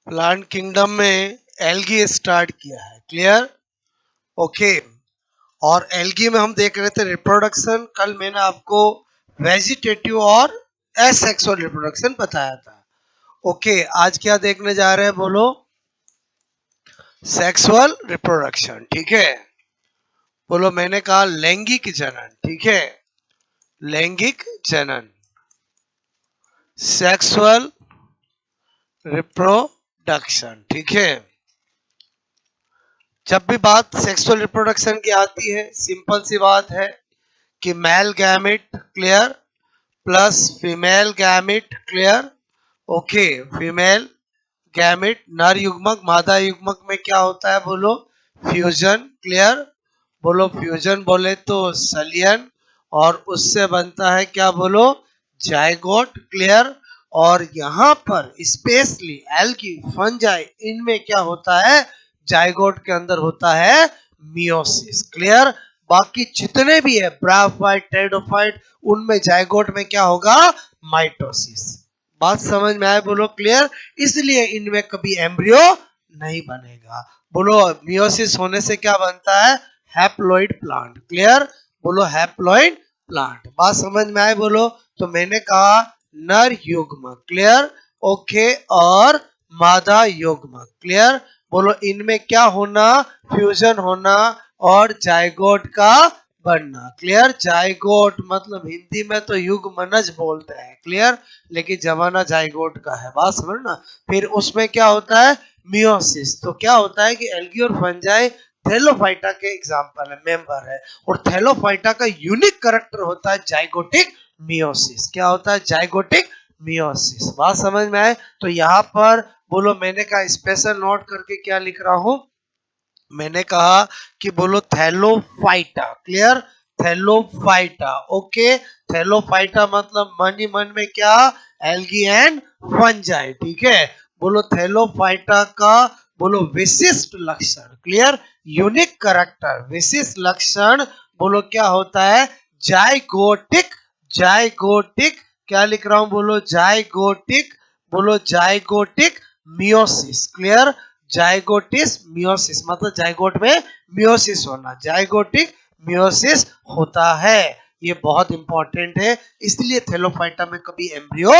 Plant kingdom में algae start किया है। क्लियर? ओके। और एल्गी में हम देख रहे थे रिप्रोडक्शन। कल मैंने आपको वेजिटेटिव और एसेक्सुअल रिप्रोडक्शन बताया था। ओके, आज क्या देखने जा रहे हैं बोलो? Sexual reproduction. ठीक है, बोलो। मैंने कहा लैंगिक जनन। ठीक है, लैंगिक जनन, सेक्सुअल रिप्रोडक्शन। ठीक है, जब भी बात सेक्सुअल रिप्रोडक्शन की आती है, सिंपल सी बात है कि male gamete, clear, plus female gamete, clear. Okay, female gamete, नर युग्मक मादा युग्मक में क्या होता है बोलो? फ्यूजन। क्लियर? बोलो फ्यूजन बोले तो सलियन, और उससे बनता है क्या बोलो? जायगोट। क्लियर? और यहाँ पर स्पेशली एल्गी, फंजाई, इनमें क्या होता है? जायगोट के अंदर होता है मियोसिस। क्लियर? बाकी जितने भी है ब्रायोफाइट, टेरिडोफाइट, उनमें जायगोट में क्या होगा? माइटोसिस। बात समझ में आए बोलो? क्लियर? इसलिए इनमें कभी एम्ब्रियो नहीं बनेगा। बोलो मियोसिस होने से क्या बनता है? Haploid plant. क्लियर? बोलो हैप्लॉइड प्लांट। बात समझ में आए बोलो? तो मैंने कहा नर युग्म, क्लियर, ओके, और मादा युग्म। क्लियर? बोलो इनमें क्या होना? फ्यूजन होना और जायगोट का बनना। क्लियर? जायगोट मतलब हिंदी में तो युग्मनज बोलते हैं। क्लियर? लेकिन जमाना जायगोट का है। बात समझना। फिर उसमें क्या होता है? मियोसिस। तो क्या होता है कि एल्गी और फंजाई थैलोफाइटा के एग्जाम्पल है, मेंबर है, और थैलोफाइटा का यूनिक कैरेक्टर होता है जाइगोटिक मियोसिस। क्या होता है? Zygotic meiosis. बात समझ में आए? तो यहाँ पर बोलो, मैंने कहा स्पेशल नोट करके क्या लिख रहा हूं? मैंने कहा कि बोलो Thallophyta. Clear? Thallophyta. Okay, Thallophyta मतलब मन ही मन में क्या? Algae and fungi. ठीक है, बोलो थैलोफाइटा का बोलो विशिष्ट लक्षण। क्लियर? यूनिक कैरेक्टर, विशिष्ट लक्षण बोलो क्या होता है? जाइगोटिक। जाइगोटिक क्या लिख रहा हूं बोलो? जाइगोटिक। बोलो जाइगोटिक मियोसिस। क्लियर? जाइगोटिस मियोसिस मतलब जाइगोट में मियोसिस होना, जाइगोटिक मियोसिस होता है। ये बहुत इंपॉर्टेंट है, इसलिए थैलोफाइटा में कभी एम्ब्रियो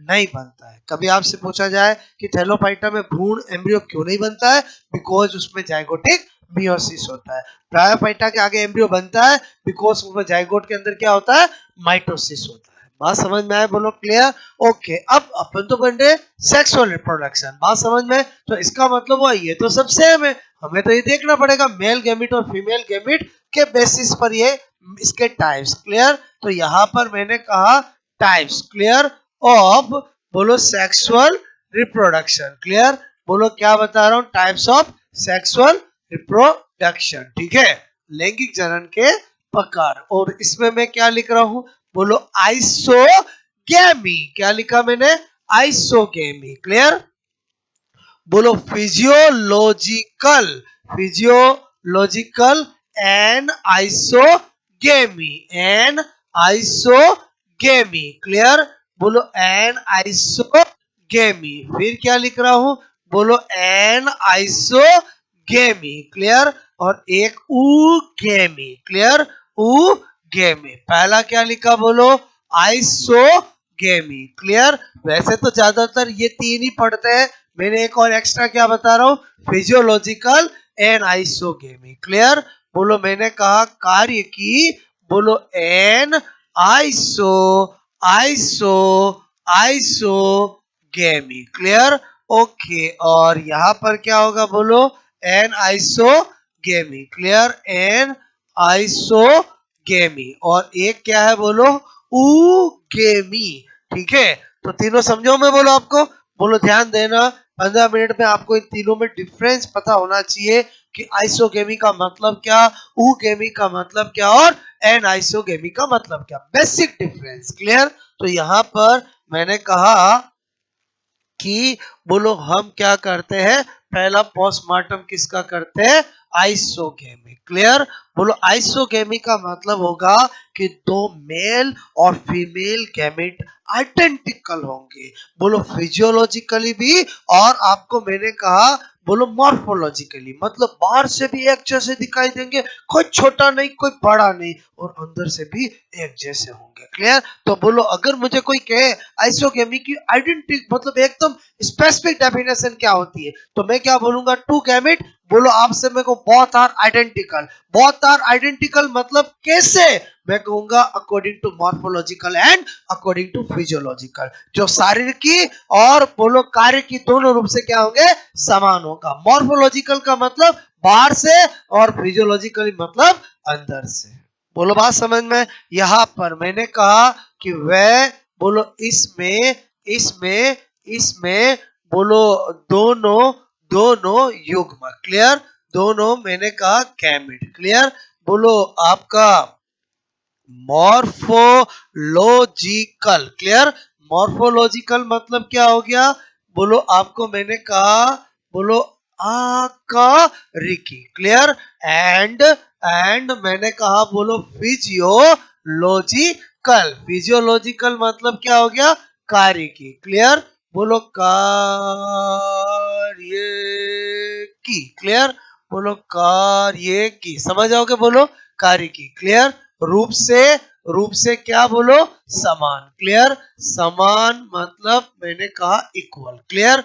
नहीं बनता है। कभी आपसे पूछा जाए कि थैलोफाइटा में भ्रूण एम्ब्रियो क्यों नहीं बनता है? बिकॉज उसमें जाइगोटिक मियोसिस होता है। ब्रायोफाइटा के आगे एम्ब्रियो बनता है बिकॉज उसमें जाइगोट के अंदर क्या होता है? माइटोसिस होता है। बात समझ में आए बोलो? क्लियर? ओके, अब अपन तो बन रहे सेक्सुअल रिप्रोडक्शन। बात समझ में? तो इसका मतलब हुआ ये तो सब सेम है, हमें तो ये देखना पड़ेगा मेल गैमिट और फीमेल गैमिट के बेसिस पर ये इसके टाइप्स। क्लियर? तो यहाँ पर मैंने कहा टाइप्स, क्लियर, ऑफ बोलो सेक्सुअल रिप्रोडक्शन। क्लियर? बोलो क्या बता रहा हूँ? Types of sexual reproduction. ठीक है, लैंगिक जनन के प्रकार। और इसमें मैं क्या लिख रहा हूँ बोलो? आइसोगेमी। क्या लिखा मैंने? आइसोगेमी। क्लियर? बोलो physiological, physiological and isogamy, and isogamy. Clear? बोलो एन आइसोगेमी। फिर क्या लिख रहा हूं बोलो? N isogamy. क्लियर? और एक उगेमी। क्लियर? उगेमी। पहला क्या लिखा बोलो? आइसोगेमी। क्लियर? वैसे तो ज्यादातर ये तीन ही पढ़ते हैं, मैंने एक और एक्स्ट्रा क्या बता रहा हूं? Physiological and isogamy. क्लियर? बोलो मैंने कहा कार्य की, बोलो an iso iso isogamy. Clear? Okay, और यहां पर क्या होगा बोलो? N isogamy. Clear? N isogamy. और एक क्या है बोलो? उगेमी। ठीक है, तो तीनों समझो मैं बोलो आपको? बोलो ध्यान देना, 15 मिनट में आपको इन तीनों में डिफरेंस पता होना चाहिए कि आइसोगेमी का मतलब क्या, उगेमी का मतलब क्या, और एन आइसोगेमी का मतलब क्या। Basic difference. क्लियर? तो यहां पर मैंने कहा कि बोलो हम क्या करते हैं? पहला पोस्टमार्टम किसका करते हैं? आइसोगेमी। क्लियर? बोलो आइसोगेमी का मतलब होगा कि दो मेल और फीमेल गैमेट आइडेंटिकल होंगे। बोलो फिजियोलॉजिकली भी, और आपको मैंने कहा बोलो मॉर्फोलॉजिकली, मतलब बाहर से भी एक जैसे दिखाई देंगे, कोई छोटा नहीं कोई बड़ा नहीं, और अंदर से भी एक जैसे होंगे। क्लियर? तो बोलो अगर मुझे कोई कहे आइसोगेमी की आइडेंटिटी मतलब एकदम स्पेसिफिक डेफिनेशन क्या होती है, तो मैं क्या बोलूंगा? टू गैमेट, बोलो आपसे मेरे को both are identical. Both are identical मतलब कैसे? मैं कहूंगा according to morphological and according to physiological, जो शारीरिक और बोलो कार्य की दोनों रूप से क्या होंगे? समान होगा। मॉर्फोलॉजिकल का मतलब बाहर से, और फिजियोलॉजिकली मतलब अंदर से। बोलो बात समझ में? यहां पर मैंने कहा कि वह बोलो इसमें इसमें इसमें बोलो दोनों दोनों युग्म। क्लियर? दोनों मैंने कहा गैमेट। क्लियर? बोलो आपका मॉर्फोलॉजिकल। क्लियर? मॉर्फोलॉजिकल मतलब क्या हो गया? बोलो आपको मैंने कहा बोलो आकारिकी। क्लियर? एंड मैंने कहा बोलो फिजियोलॉजिकल। फिजियोलॉजिकल मतलब क्या हो गया? कार्य की। क्लियर? बोलो कार्य की। क्लियर? बोलो कार्य की। समझ आओगे? बोलो कार्य की। क्लियर? रूप से क्या बोलो? समान। क्लियर? समान मतलब मैंने कहा इक्वल। क्लियर?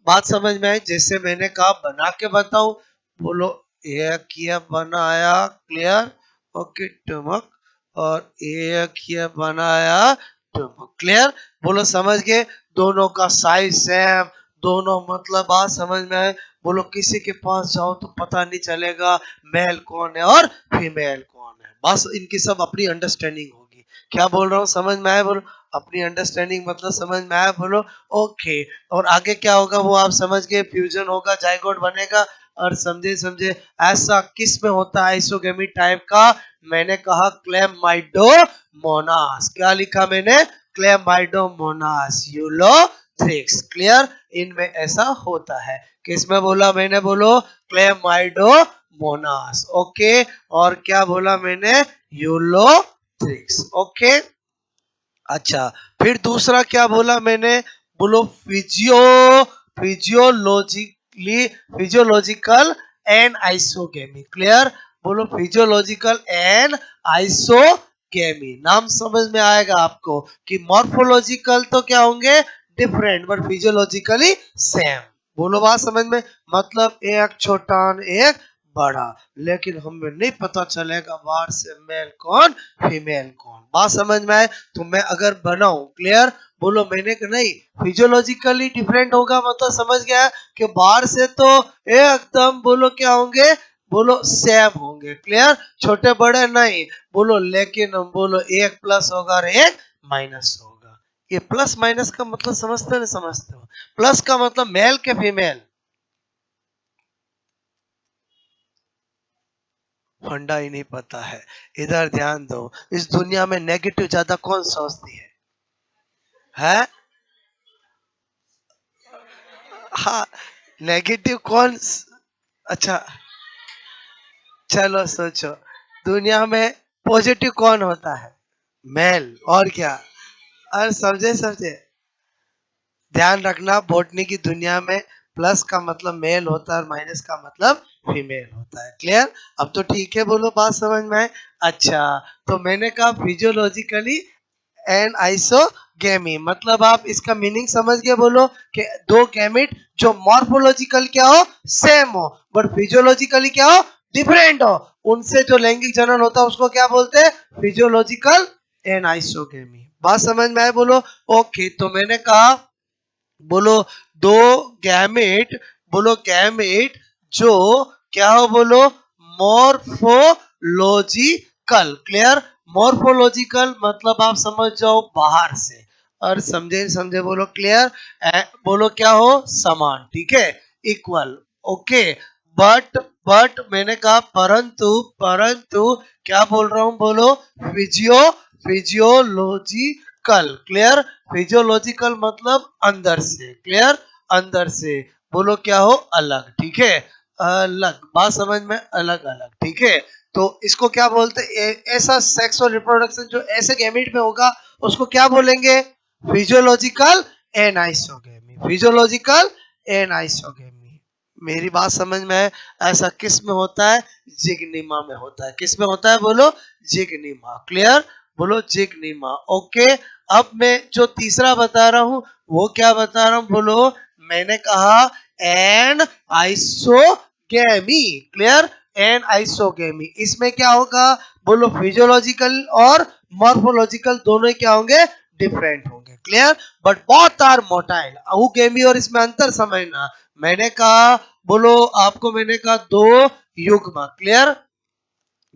बात समझ में आई? जैसे मैंने कहा बना के बताऊं, बोलो एक ये बनाया। क्लियर? ओके टमक, और एक ये बनाया टमक। क्लियर? बोलो समझ गए? दोनों का साइज सेम, दोनों मतलब बात समझ में आए? बोलो किसी के पास जाओ तो पता नहीं चलेगा मेल कौन है और फीमेल कौन है, बस इनकी सब अपनी अंडरस्टैंडिंग होगी। क्या बोल रहा हूँ समझ में आया? बोलो अपनी अंडरस्टैंडिंग मतलब समझ में आया? बोलो ओके। और आगे क्या होगा वो आप समझ गए? फ्यूजन होगा, जाइगोट बनेगा। और समझे समझे? ऐसा किस में होता है आइसोगेमी टाइप का? मैंने कहा क्लेमाइडोमोनास। क्या लिखा मैंने? Chlamydomonas Ulothrix. क्लियर? इनमें ऐसा होता है। किसमें बोला मैंने? बोलो क्लेमाइडोमोनास। ओके। और क्या बोला मैंने? यूलोथ्रिक्स। ओके। अच्छा, फिर दूसरा क्या बोला मैंने? बोलो physiologically physiological and isogamy. Clear? बोलो फिजियोलॉजिकल एंड आइसोगेमी। नाम समझ में आएगा आपको कि मॉर्फोलॉजिकल तो क्या होंगे? Different, but physiologically same. बोलो बात समझ में? मतलब एक छोटा एक बड़ा, लेकिन हमें नहीं पता चलेगा बाहर से मेल कौन फीमेल कौन। बात समझ में आए? तो मैं अगर बनाऊं, क्लियर? बोलो मैंने कि नहीं फिजियोलॉजिकली डिफरेंट होगा मतलब समझ गया कि बाहर से तो एकदम बोलो क्या होंगे? बोलो सेम होंगे। क्लियर? छोटे बड़े नहीं। बोलो लेकिन हम बोलो एक प्लस होगा और एक माइनस होगा। ये प्लस माइनस का मतलब समझते नहीं समझते हो? प्लस का मतलब मेल के फीमेल, फंडा ही नहीं पता है। इधर ध्यान दो, इस दुनिया में नेगेटिव ज्यादा कौन सोचती है? हाँ, नेगेटिव कौन अच्छा चलो सोचो, दुनिया में पॉजिटिव कौन होता है? मेल। और क्या? और समझे समझे? ध्यान रखना बॉटनी की दुनिया में प्लस का मतलब मेल होता है और माइनस का मतलब फीमेल होता है। क्लियर? अब तो ठीक है, बोलो बात समझ में आए? अच्छा, तो मैंने कहा फिजियोलॉजिकली एंड आइसोगेमी मतलब आप इसका मीनिंग समझ गए? बोलो कि दो गैमेट जो मॉर्फोलॉजिकल क्या हो? सेम हो, बट फिजियोलॉजिकली क्या हो? डिफरेंट हो। उनसे जो लैंगिक जनन होता है उसको क्या बोलते हैं? Physiological and isogamy. बात समझ में आए? बोलो ओके। तो मैंने कहा बोलो दो गैमेट, बोलो गैमेट जो क्या हो? बोलो मॉर्फोलॉजिकल। क्लियर? मॉर्फोलॉजिकल मतलब आप समझ जाओ बाहर से, और समझे समझे? बोलो क्लियर? बोलो क्या हो? समान। ठीक है? इक्वल। ओके। बट मैंने कहा परंतु परंतु क्या बोल रहा हूं? बोलो फिजियोलॉजिकल। क्लियर? फिजियोलॉजिकल मतलब अंदर से। क्लियर? अंदर से बोलो क्या हो? अलग। ठीक है? अलग, बात समझ में, अलग अलग, ठीक है। तो इसको क्या बोलते हैं, ऐसा सेक्स और रिप्रोडक्शन जो ऐसे गैमेट में होगा उसको क्या बोलेंगे, फिजियोलॉजिकल एनाइसोगेमी, फिजियोलॉजिकल एनाइसोगेमी। मेरी बात समझ में है। ऐसा किस में होता है, जिग्निमा में होता है। किस में होता है बोलो, जिग्निमा, क्लियर, बोलो जिग्निमा, ओके। अब मैं जो तीसरा बता रहा हूं वो क्या बता रहा हूं बोलो, मैंने कहा an isogamy, clear, N isogamy. इसमें क्या होगा बोलो, फिजियोलॉजिकल और मॉर्फोलॉजिकल दोनों ही क्या होंगे, डिफरेंट होंगे, clear, but both are motile. अहुगेमी और इसमें अंतर समझना। मैंने कहा बोलो आपको, मैंने कहा दो युग्म, क्लियर,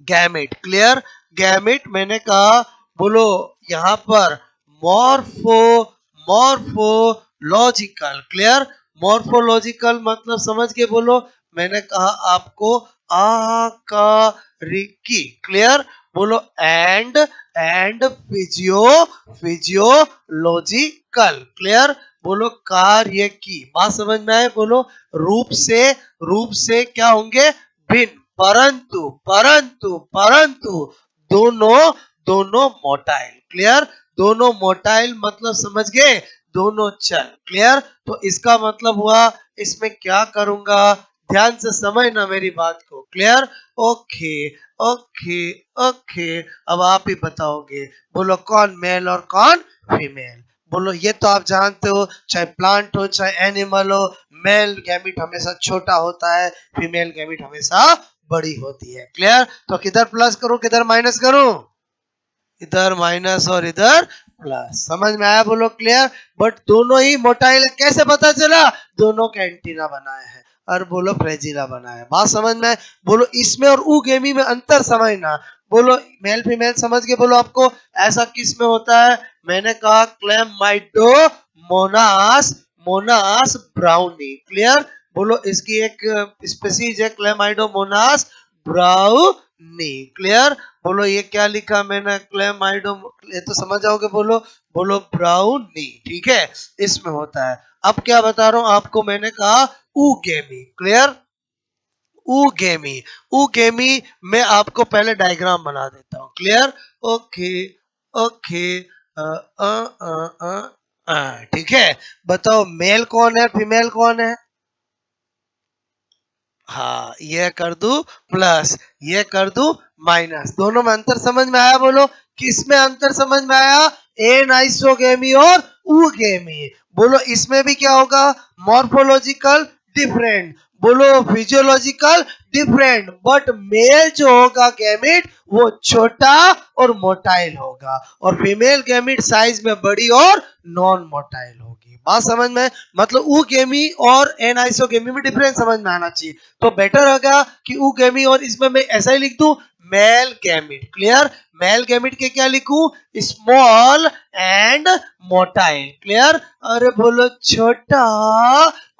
गैमेट, क्लियर, गैमेट मैंने कहा बोलो यहां पर मॉर्फो, मॉर्फोलॉजिकल, क्लियर, मॉर्फोलॉजिकल मतलब समझ के बोलो, मैंने कहा आपको आकारिकी, क्लियर, बोलो एंड फिजियो, फिजियोलॉजिकल, क्लियर, बोलो कार्य की, बात समझ में आए बोलो, रूप से क्या होंगे, भिन्न, परंतु परंतु परंतु दोनों दोनों मोटाइल, क्लियर, दोनों मोटाइल मतलब समझ गए, दोनों चल, क्लियर। तो इसका मतलब हुआ, इसमें क्या करूंगा, ध्यान से समझना मेरी बात को, क्लियर, ओके, ओके, ओके। अब आप ही बताओगे, बोलो कौन मेल और कौन फीमेल, बोलो ये तो आप जानते हो, चाहे प्लांट हो चाहे एनिमल हो, मेल गैमिट हमेशा छोटा होता है, फीमेल गैमिट हमेशा बड़ी होती है, क्लियर। तो किधर प्लस करूं किधर माइनस करूं, इधर माइनस और इधर प्लस, समझ में आया बोलो, क्लियर। बट दोनों ही मोटाइल, कैसे पता चला, दोनों का एंटीना बनाए हैं और बोलो फ्रेजिला बनाया है, बात समझ में, बोलो इसमें और उगेमी में अंतर समझना, बोलो मेल फीमेल समझ के बोलो आपको ऐसा किस में होता है, मैंने कहा क्लेमाइडो मोनास, मोनास ब्राउनी, क्लियर, बोलो इसकी एक स्पीसीज है क्लेमाइडो मोनास ब्राउनी, क्लियर, बोलो ये क्या लिखा मैंने, क्लेमाइडो, ये तो समझ जाओगे, बोलो, बोलो ब्राउनी, ठीक है, इसमें होता है। अब क्या बता रहा हूं आपको, मैंने कहा उगेमी, क्लियर, उगेमी, उगेमी मैं आपको पहले डायग्राम बना देता हूं, क्लियर, ओके, ओके, ठीक है। बताओ मेल कौन है फीमेल कौन है, हाँ ये कर दू प्लस, ये कर दू माइनस, दोनों में अंतर समझ में आया बोलो, किस में अंतर समझ में आया, एनाइसोगेमी और उगेमी, बोलो इसमें भी क्या होगा, मॉर्फोलॉजिकल डिफरेंट, बोलो फिजियोलॉजिकल डिफरेंट, बट मेल जो होगा गैमिट वो छोटा और मोटाइल होगा, और फीमेल गैमिट साइज में बड़ी और नॉन मोटाइल होगी, बात समझ में, मतलब उगेमी और एनाइसोगेमी में डिफरेंस समझ में आना चाहिए। तो बेटर होगा कि उगेमी, और इसमें मैं ऐसा ही लिख दूं male gamete, clear, male gamete के क्या लिखूं, स्मॉल एंड मोटाइल, क्लियर, अरे बोलो छोटा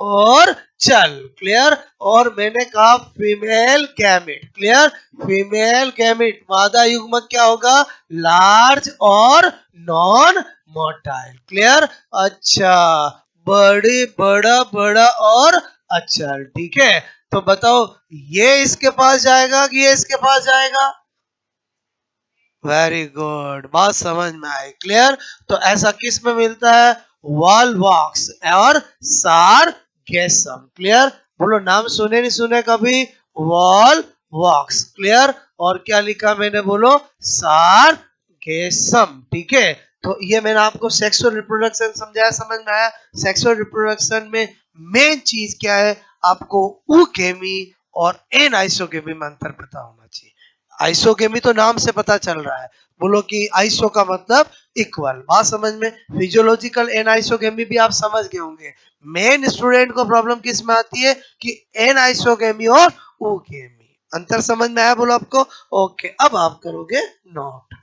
और चल, क्लियर, और मैंने कहा female gamete, clear, female gamete मादा युग्मक क्या होगा, लार्ज और नॉन मोटाइल, क्लियर, अच्छा, बड़ी, बड़ा बड़ा और अच्छा, ठीक है। तो बताओ ये इसके पास जाएगा कि ये इसके पास जाएगा, वेरी गुड, बात समझ में आई, क्लियर। तो ऐसा किस में मिलता है, वॉल वॉक्स और सार गैसम, क्लियर, बोलो नाम सुने नहीं सुने कभी, वॉल वॉक्स, क्लियर, और क्या लिखा मैंने बोलो, सार गैसम, ठीक है। तो ये मैंने आपको सेक्सुअल रिप्रोडक्शन समझाया, समझ में आया। सेक्सुअल रिप्रोडक्शन में मेन चीज क्या है, आपको ऊकेमी और एन आइसोकेमी में अंतर पता होना चाहिए। आइसोकेमी तो नाम से पता चल रहा है, बोलो कि आइसो का मतलब इक्वल, बात समझ में, फिजियोलॉजिकल एन आइसोकेमी भी आप समझ गए होंगे। मेन स्टूडेंट को प्रॉब्लम किस में आती है कि एन आइसोकेमी और ओकेमी, अंतर समझ में आया बोलो आपको, ओके। अब आप करोगे नोट।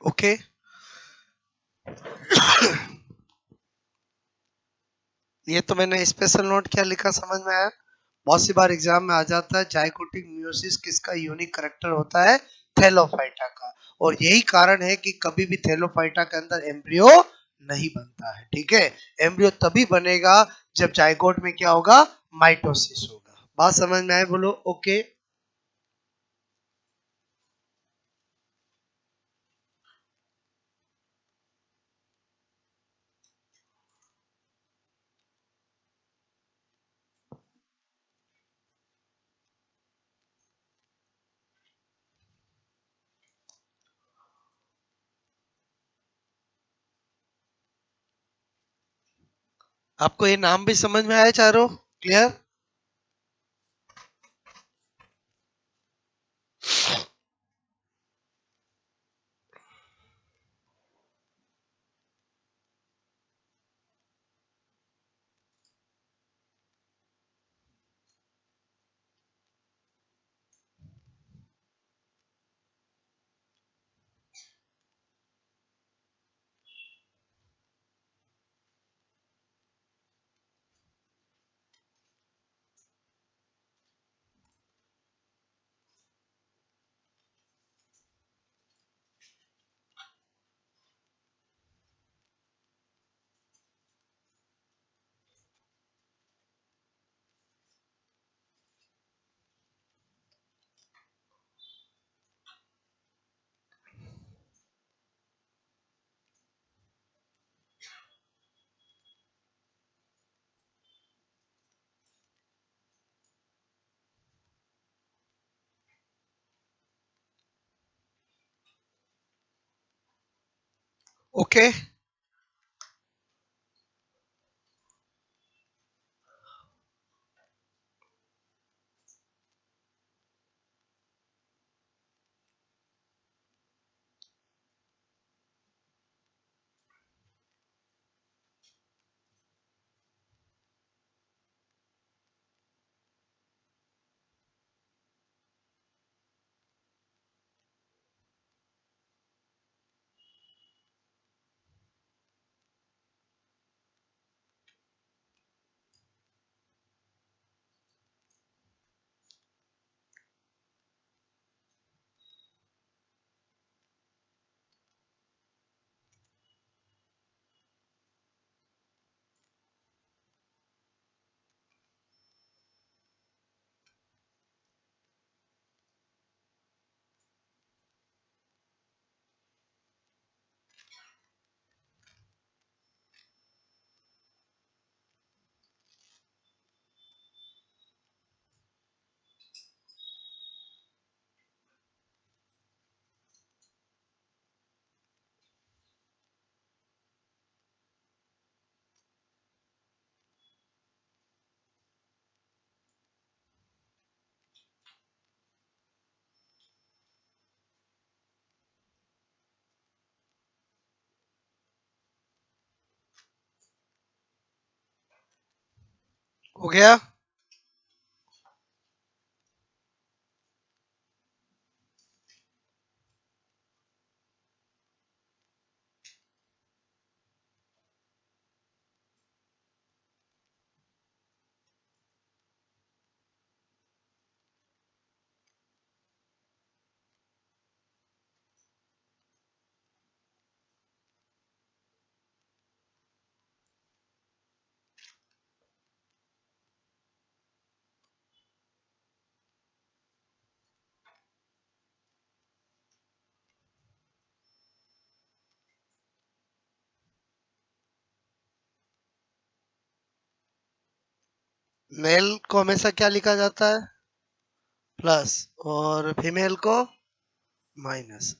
ओके, ये तो मैंने स्पेशल नोट किया, लिखा, समझ में आया। बहुत सी बार एग्जाम में आ जाता है जाइगोटिक मियोसिस किसका यूनिक करेक्टर होता है, थैलोफाइटा का। और यही कारण है कि कभी भी थैलोफाइटा के अंदर एम्ब्रियो नहीं बनता है, ठीक है। एम्ब्रियो तभी बनेगा जब जाइगोट में क्या होगा, माइटोसिस होगा। बात समझ में आए, बोलो ओके। आपको ये नाम भी समझ में आया चारों, क्लियर? ओके, हो गया। मेल को हमेशा क्या लिखा जाता है, प्लस, और फीमेल को माइनस।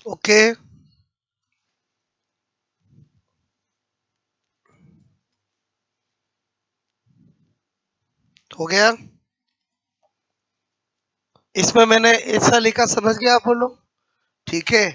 ओके, हो गया। इसमें मैंने ऐसा लिखा, समझ गया आप बोलो, ठीक है।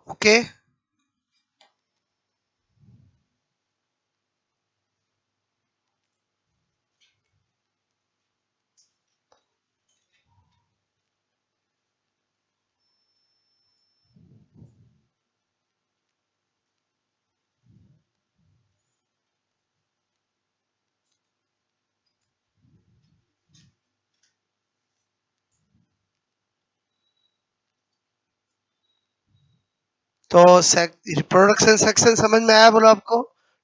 ओके, तो रिप्रोडक्शन सेक्शन समझ में आया बोलो आपको,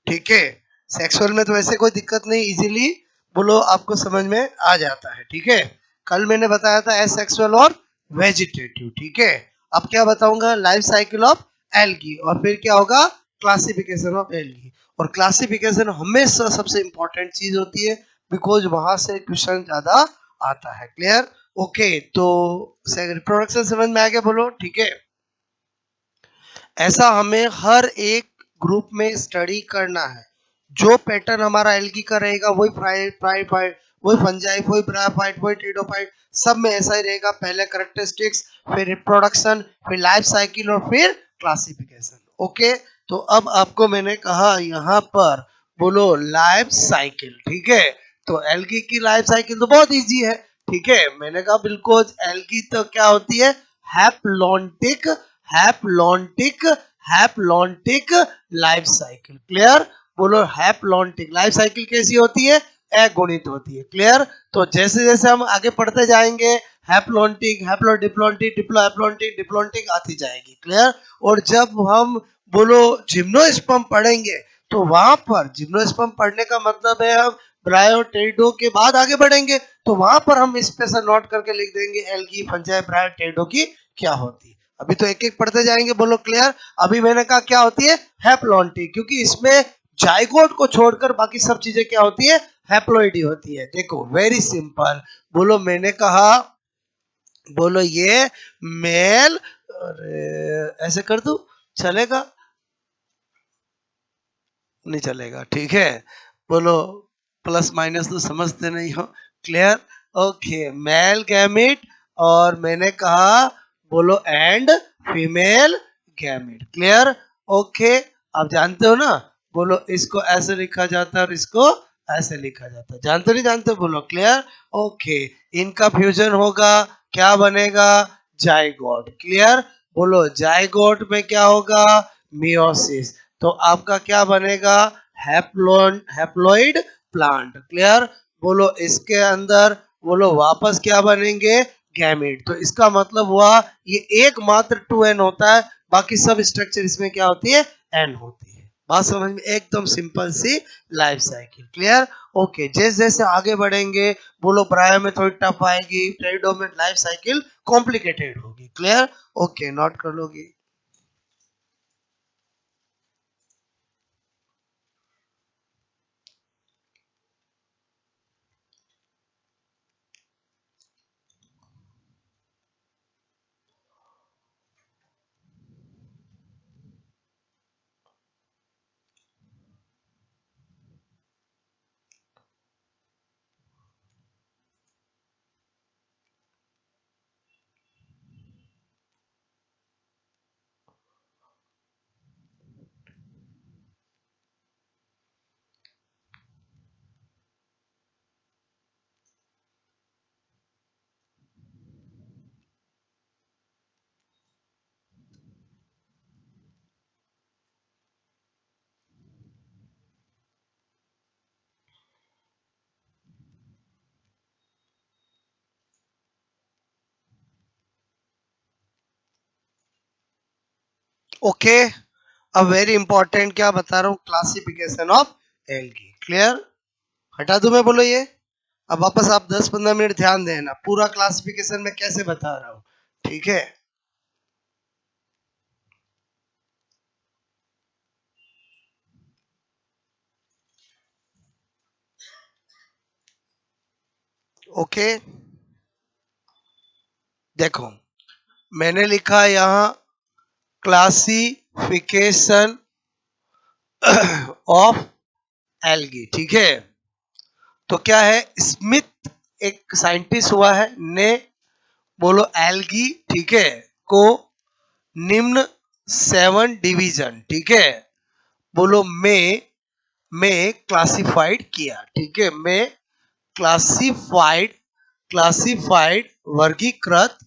ठीक है। सेक्सुअल में तो वैसे कोई दिक्कत नहीं, इजीली बोलो आपको समझ में आ जाता है, ठीक है। कल मैंने बताया था एसेक्सुअल और वेजिटेटिव, ठीक है। अब क्या बताऊंगा, लाइफ साइकिल ऑफ एल्गी, और फिर क्या होगा, क्लासिफिकेशन ऑफ एल्गी। और क्लासिफिकेशन हमेशा सबसे इंपॉर्टेंट चीज होती है, बिकॉज वहां से क्वेश्चन ज्यादा आता है। Clear, okay. तो रिप्रोडक्शन समझ में आ गया बोलो, ठीक है। ऐसा हमें हर एक ग्रुप में स्टडी करना है। जो पैटर्न हमारा एल्गी का रहेगा वही प्राइफाइट, वही फंजाई, वही ब्रायोफाइट, वही टेरिडोफाइट, सब में ऐसा ही रहेगा। पहले कैरेक्टरिस्टिक्स, फिर रिप्रोडक्शन, फिर लाइफ साइकिल, और फिर क्लासिफिकेशन। ओके, तो अब आपको मैंने कहा यहाँ पर बोलो लाइफ साइकिल, ठीक है। तो एल्गी की लाइफ साइकिल तो बहुत इजी है, ठीक है। मैंने कहा बिल्कुल, एल्गी तो क्या होती है, haplontic, haplontic, haplontic life cycle. Clear, बोलो हैप्लॉन्टिक लाइफ साइकिल कैसी होती है, अगुणित होती है। क्लियर, तो जैसे जैसे हम आगे पढ़ते जाएंगे, हैप्लॉन्टिक, हैप्लोडिप्लॉन्टिक, डिप्लोहैप्लॉन्टिक, डिप्लॉन्टिक आती जाएगी। क्लियर, और जब हम बोलो जिम्नोस्पर्म पढ़ेंगे, तो वहां पर जिम्नोस्पर्म पढ़ने का मतलब है हम ब्रायोटेरिडो के बाद आगे बढ़ेंगे, तो वहां पर हम स्पेशल नोट करके लिख देंगे एल्गी, फंजाई, ब्रायोटेरिडो की क्या होती है। अभी तो एक एक पढ़ते जाएंगे, बोलो क्लियर। अभी मैंने कहा क्या होती है, हैप्लॉन्टी, क्योंकि इसमें जाइगोट को छोड़कर बाकी सब चीजें क्या होती है, हैप्लॉइड ही होती है। देखो वेरी सिंपल, बोलो मैंने कहा, बोलो ये मेल, ऐसे कर दू, चलेगा? नहीं चलेगा, ठीक है। बोलो प्लस माइनस तो समझते नहीं हो, क्लियर। ओके, मेल गैमिट, और मैंने कहा बोलो and female gamete, clear. Okay, आप जानते हो ना, बोलो इसको ऐसे लिखा जाता है और इसको ऐसे लिखा जाता है, जानते नहीं जानते, बोलो क्लियर। ओके, इनका फ्यूजन होगा, क्या बनेगा, जाइगोट, क्लियर। बोलो जाइगोट में क्या होगा, मियोसिस, तो आपका क्या बनेगा, हैप्लॉइड प्लांट, क्लियर। बोलो इसके अंदर, बोलो वापस क्या बनेंगे, गैमेट, तो इसका मतलब हुआ ये एकमात्र 2n होता है, बाकी सब स्ट्रक्चर इसमें क्या होती है, n होती है। बात समझ में, एकदम सिंपल सी लाइफ साइकिल, क्लियर। ओके, जैसे जैसे आगे बढ़ेंगे, बोलो ब्रायो में थोड़ी टफ आएगी, टेरिडो में लाइफ साइकिल कॉम्प्लिकेटेड होगी, क्लियर। ओके, नोट कर लोगी। ओके, अब वेरी इंपॉर्टेंट क्या बता रहा हूँ, क्लासिफिकेशन ऑफ एल्गी, क्लियर। हटा दूं मैं, बोलो ये। अब वापस आप 10-15 मिनट ध्यान देना, पूरा क्लासिफिकेशन में कैसे बता रहा हूँ, ठीक है। ओके, देखो मैंने लिखा यहाँ क्लासिफिकेशन ऑफ एल्गी, ठीक है। तो क्या है, स्मिथ एक साइंटिस्ट हुआ है, ने बोलो एल्गी, ठीक है, को निम्न 7 डिवीजन, ठीक है, बोलो में क्लासिफाइड किया, ठीक है, में क्लासिफाइड क्लासिफाइड वर्गीकृत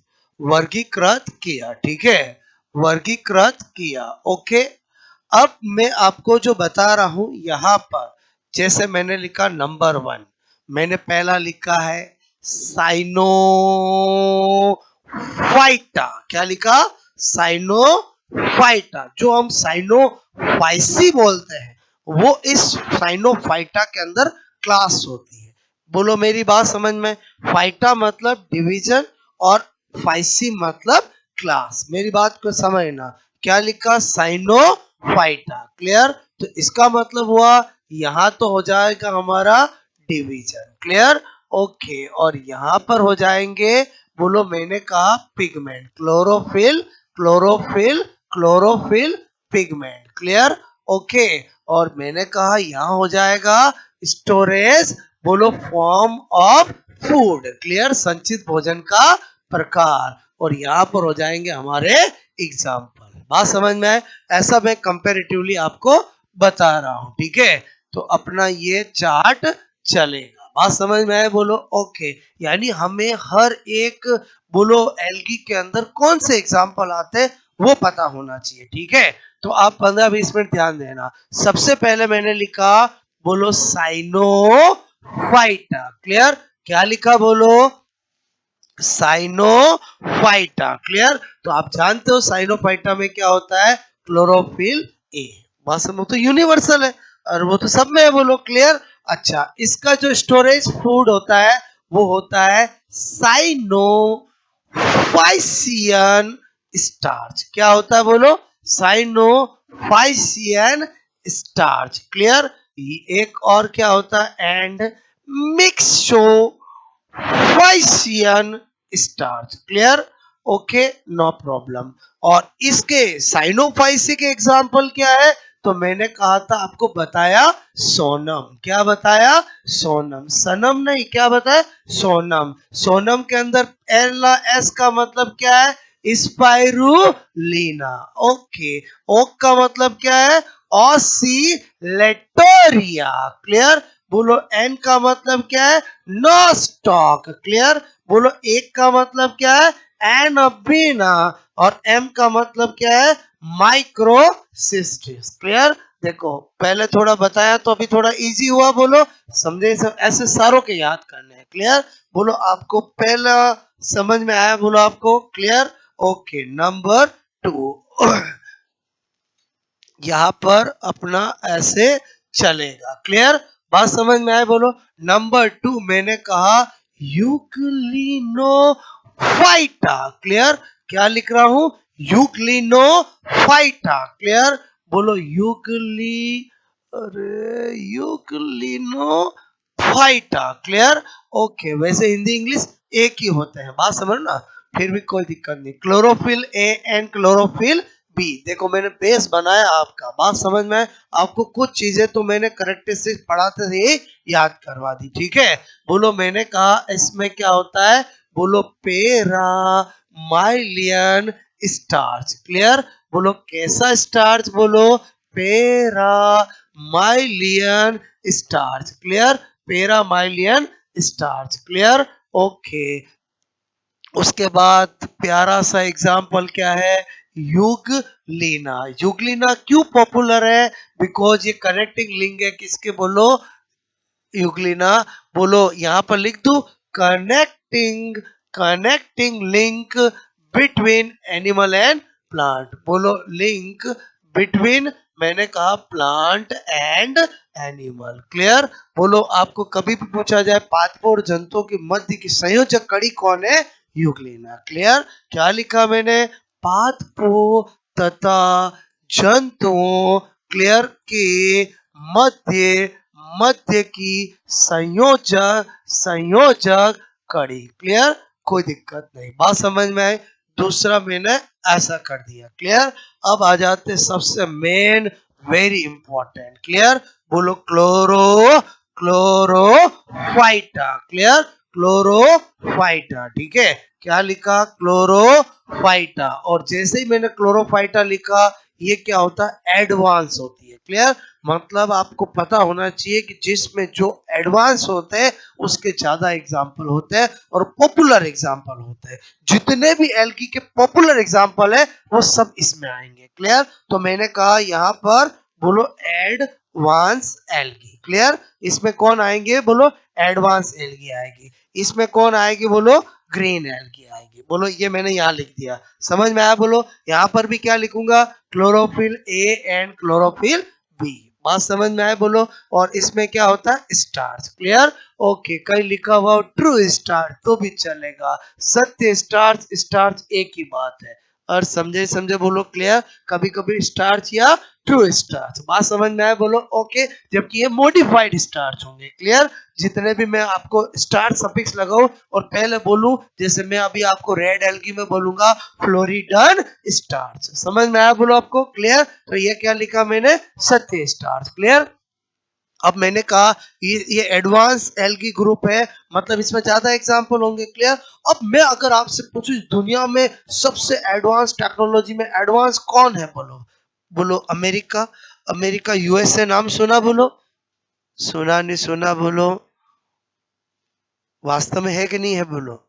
वर्गीकृत किया, ठीक है, वर्गीकृत किया। ओके, अब मैं आपको जो बता रहा हूं यहां पर, जैसे मैंने लिखा नंबर 1, मैंने पहला लिखा है साइनोफाइटा, क्या लिखा, साइनोफाइटा, जो हम साइनोफाइसी बोलते हैं, वो इस साइनोफाइटा के अंदर क्लास होती है। बोलो मेरी बात समझ में, फाइटा मतलब डिवीजन और फाइसी मतलब क्लास, मेरी बात को समझना। क्या लिखा, साइनोफाइटा, क्लियर। तो इसका मतलब हुआ यहां तो हो जाएगा हमारा डिवीजन, क्लियर। ओके, और यहां पर हो जाएंगे, बोलो मैंने कहा pigment, chlorophyll chlorophyll chlorophyll pigment, clear. Okay, और मैंने कहा यहां हो जाएगा स्टोरेज, बोलो फॉर्म ऑफ फूड, क्लियर, संचित भोजन का प्रकार, और यहाँ पर हो जाएंगे हमारे एग्जाम्पल। बात समझ में आए, ऐसा मैं कंपेरेटिवली आपको बता रहा हूँ, ठीक है। तो अपना ये चार्ट चलेगा, बात समझ में आए, बोलो ओके। यानी हमें हर एक, बोलो एल्गी के अंदर कौन से एग्जाम्पल आते हैं वो पता होना चाहिए, ठीक है। तो आप 15-20 मिनट ध्यान देना। सबसे पहले मैंने लिखा, बोलो साइनोफाइटा, क्लियर, क्या लिखा, बोलो साइनोफाइटा, क्लियर। तो आप जानते हो साइनोफाइटा में क्या होता है, क्लोरोफिल ए, बस वो तो यूनिवर्सल है और वो तो सब में है, बोलो क्लियर। अच्छा, इसका जो स्टोरेज फूड होता है वो होता है साइनोफाइसियन स्टार्च। क्या होता है बोलो? Cyanophycean starch. क्लियर? एक और क्या होता है? And myxophycean starch. Clear? Okay, no problem. और इसके साइनोफाइसी के एग्जाम्पल क्या है? तो मैंने कहा था, आपको बताया सोनम। क्या बताया? सोनम। सनम नहीं, क्या बताया? सोनम। सोनम के अंदर एल एस का मतलब क्या है? स्पाइरुलिना। ओके। ओक का मतलब क्या है? ऑसिलेटोरिया। क्लियर? बोलो एन का मतलब क्या है? नोस्टॉक। क्लियर? बोलो एक का मतलब क्या है? एनबीना। और एम का मतलब क्या है? माइक्रोसिस्टिस। क्लियर? देखो, पहले थोड़ा बताया तो अभी थोड़ा इजी हुआ। बोलो समझे? ऐसे सारों के याद करने हैं। क्लियर? बोलो आपको पहला समझ में आया? बोलो आपको क्लियर? ओके, नंबर 2 यहां पर अपना ऐसे चलेगा। क्लियर? बात समझ में आए? बोलो नंबर 2 मैंने कहा यूक्लिनो फाइटा। क्लियर? क्या लिख रहा हूं? यूक्लिनो फाइटा। क्लियर? बोलो अरे यूक्लिनो फाइटा। क्लियर? ओके, वैसे हिंदी इंग्लिश एक ही होते हैं, बात समझ ना, फिर भी कोई दिक्कत नहीं। Chlorophyll A and chlorophyll b. देखो मैंने बेस बनाया आपका, बात समझ में? आपको कुछ चीजें तो मैंने करेक्टरिस्टिक्स पढ़ाते थे याद करवा दी। ठीक है? बोलो मैंने कहा इसमें क्या होता है? बोलो पेरा माइलियन स्टार्च। क्लियर? बोलो कैसा स्टार्च? बोलो पेरा माइलियन स्टार्च। क्लियर? पेरा माइलियन स्टार्च। क्लियर? ओके। उसके बाद प्यारा सा एग्जाम्पल क्या है? युगलीना। युगलीना क्यों पॉपुलर है? बिकॉज ये कनेक्टिंग लिंक है किसके? बोलो युगलीना। बोलो यहां पर लिख दू connecting connecting link between animal and plant. बोलो लिंक बिटवीन, मैंने कहा प्लांट एंड एनिमल। क्लियर? बोलो आपको कभी भी पूछा जाए पादपों और जंतुओं के मध्य की संयोजक कड़ी कौन है? युगलीना। क्लियर? क्या लिखा मैंने? पादपों तथा जंतुओं क्लियर के मध्य मध्य की संयोजक संयोजक कड़ी। क्लियर? कोई दिक्कत नहीं, बात समझ में आई? दूसरा मैंने ऐसा कर दिया। क्लियर? अब आ जाते सबसे मेन, वेरी इंपॉर्टेंट। क्लियर? बोलो क्लोरोफाइटा। क्लियर? क्लोरोफाइटा। ठीक है? क्या लिखा? क्लोरोफाइटा। और जैसे ही मैंने क्लोरोफाइटा लिखा, ये क्या होता है? एडवांस होती है। क्लियर? मतलब आपको पता होना चाहिए कि जिसमें जो एडवांस होते हैं उसके ज्यादा एग्जाम्पल होते हैं और पॉपुलर एग्जाम्पल होते हैं। जितने भी एल्गी के पॉपुलर एग्जाम्पल है वो सब इसमें आएंगे। क्लियर? तो मैंने कहा यहाँ पर बोलो एडवांस एल्गी। क्लियर? इसमें कौन आएंगे? बोलो एडवांस एल्गी आएगी। इसमें कौन आएगी? बोलो ग्रीन एल्गी आएगी। बोलो ये मैंने यहाँ लिख दिया, समझ में आया? बोलो यहाँ पर भी क्या लिखूंगा? Chlorophyll A and chlorophyll b. बात समझ में आए? बोलो। और इसमें क्या होता है? स्टार्च। क्लियर? ओके, कहीं लिखा हुआ ट्रू स्टार्च तो भी चलेगा, सत्य स्टार्च स्टार्च एक ही बात है। और समझे समझे? बोलो क्लियर? कभी कभी स्टार्च या ट्रू स्टार्च, बात समझ में आए? बोलो ओके। जबकि ये मॉडिफाइड स्टार्च होंगे। क्लियर? जितने भी मैं आपको स्टार्च सफिक्स लगाऊं और पहले बोलूं, जैसे मैं अभी आपको रेड एल्गी में बोलूंगा फ्लोरिडन स्टार्च, समझ में आया? बोलो आपको क्लियर? तो ये क्या लिखा मैंने? सत्य स्टार्च। क्लियर? अब मैंने कहा ये एडवांस एल्गी ग्रुप है, मतलब इसमें ज्यादा एग्जाम्पल होंगे। क्लियर? अब मैं अगर आपसे पूछूं दुनिया में सबसे एडवांस टेक्नोलॉजी में एडवांस कौन है? बोलो बोलो अमेरिका। अमेरिका यूएसए नाम सुना? बोलो सुना नहीं सुना? बोलो वास्तव में है कि नहीं है? बोलो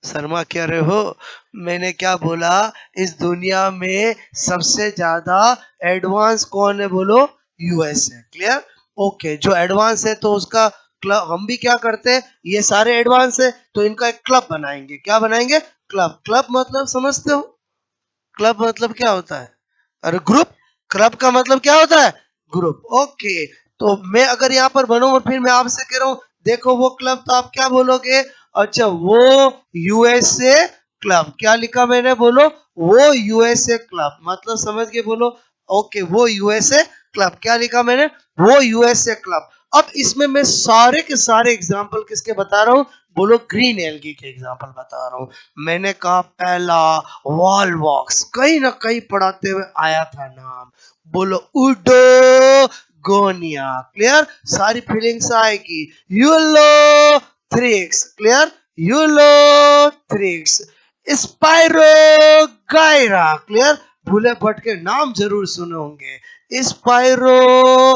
शर्मा क्या रहे हो? मैंने क्या बोला? इस दुनिया में सबसे ज्यादा एडवांस कौन है? बोलो यूएस है। क्लियर? ओके, जो एडवांस है तो उसका क्लब, हम भी क्या करते हैं, ये सारे एडवांस है तो इनका एक क्लब बनाएंगे। क्या बनाएंगे? क्लब। क्लब मतलब समझते हो? क्लब मतलब क्या होता है? अरे ग्रुप। क्लब का मतलब क्या होता है? ग्रुप। ओके, तो मैं अगर यहाँ पर बनूं और फिर मैं आपसे कह रहा हूँ देखो वो क्लब, तो आप क्या बोलोगे? अच्छा वो यूएसए क्लब। क्या लिखा मैंने, बोलो वो यूएसए क्लब, मतलब समझ के बोलो। ओके, वो यूएसए क्लब। क्या लिखा मैंने, वो यूएसए क्लब। अब इसमें मैं सारे के सारे एग्जाम्पल किसके बता रहा हूं, बोलो ग्रीन एल्गी के एग्जाम्पल बता रहा हूं। मैंने कहा पहला वॉल वॉक्स, कहीं ना कहीं पढ़ाते हुए आया था नाम, बोलो उडो गोनिया। क्लियर, सारी फीलिंग्स आएगी। Ulothrix, clear, Ulothrix. Spirogyra, clear, भूले भटके नाम जरूर सुने होंगे। Spirogyra,